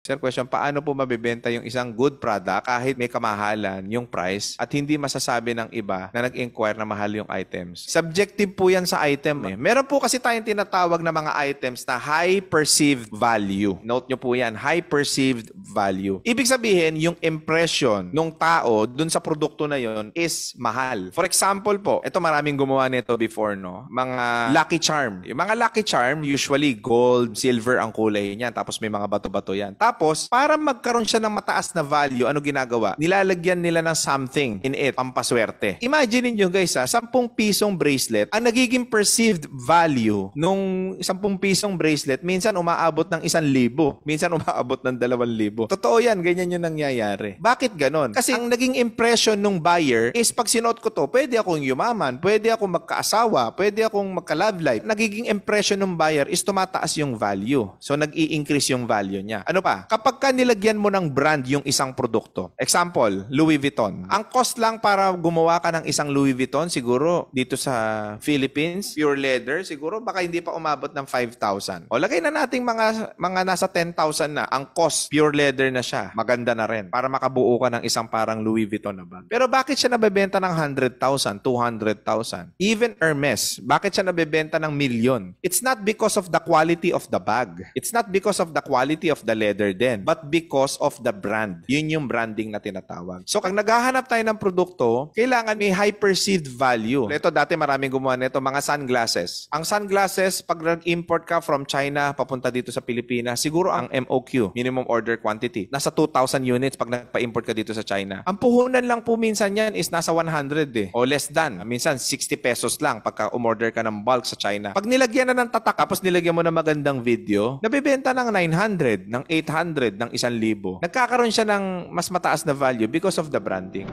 Sir, question, paano po mabibenta yung isang good product kahit may kamahalan yung price at hindi masasabi ng iba na nag-inquire na mahal yung items? Subjective po yan sa item eh. Meron po kasi tayong tinatawag na mga items na high perceived value. Note nyo po yan, high perceived value. Ibig sabihin, yung impression ng tao dun sa produkto na yon is mahal. For example po, ito maraming gumawa nito before, no? Mga Lucky Charm. Yung mga Lucky Charm, usually gold, silver ang kulay niyan, tapos may mga bato-bato yan. Tapos, para magkaroon siya ng mataas na value, ano ginagawa? Nilalagyan nila ng something in it, pampaswerte. Imagine niyo guys, 10 pisong bracelet, ang nagiging perceived value nung 10 pisong bracelet, minsan umaabot ng 1,000, minsan umaabot ng 2,000. Totoo yan, ganyan yung nangyayari. Bakit ganon? Kasi ang naging impression nung buyer is pag sinuot ko to, pwede akong yumaman, pwede akong magkaasawa, pwede akong magka-love life. Nagiging impression ng buyer is tumataas yung value. So, nag-i-increase yung value niya. Ano pa? Kapag ka nilagyan mo ng brand yung isang produkto, example, Louis Vuitton. Ang cost lang para gumawa ka ng isang Louis Vuitton, siguro dito sa Philippines, pure leather, siguro baka hindi pa umabot ng 5,000. O lagay na nating mga nasa 10,000 na. Ang cost, pure leather na siya. Maganda na rin para makabuo ka ng isang parang Louis Vuitton na bag. Pero bakit siya nabebenta ng 100,000, 200,000? Even Hermes, bakit siya nabebenta ng milyon? It's not because of the quality of the bag. It's not because of the quality of the leather din, but because of the brand. Yun yung branding na tinatawag. So, kung naghahanap tayo ng produkto, kailangan may high perceived value. Ito, dati maraming gumawa nito, mga sunglasses. Ang sunglasses, pag nag-import ka from China, papunta dito sa Pilipinas, siguro ang MOQ, minimum order quantity, nasa 2,000 units pag nagpa-import ka dito sa China. Ang puhunan lang po minsan yan is nasa 100 o less than. Minsan, 60 pesos lang pagka umorder ka ng bulk sa China. Pag nilagyan na ng tatak, tapos nilagyan mo ng magandang video, nabibenta ng 900, ng 800, ng 1,000. Nagkakaroon siya ng mas mataas na value because of the branding.